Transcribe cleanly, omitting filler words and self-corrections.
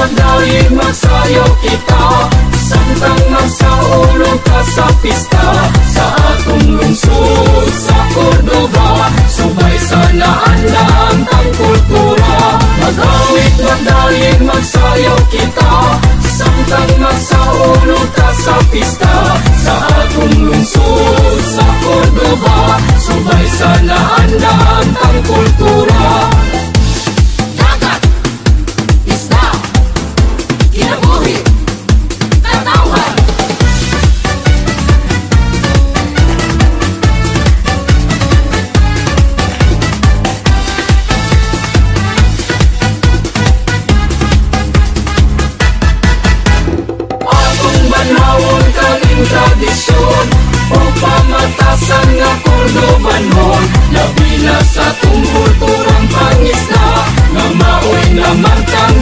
magdayeg magsayo kita, samtang magsaulog ka sa pista. Sa atong lungsod sa Cordova, subay sa naandang tang kultura. Magawit magdayeg magsayo kita, samtang magsaulog ka sa pista. Sa atong lungsod sa Cordova, subay sa naandang tang kultura. Tradisyon o pamatasan nga Cordobanon, labi na sa tung kulturang pangisla, nga maoy naman kang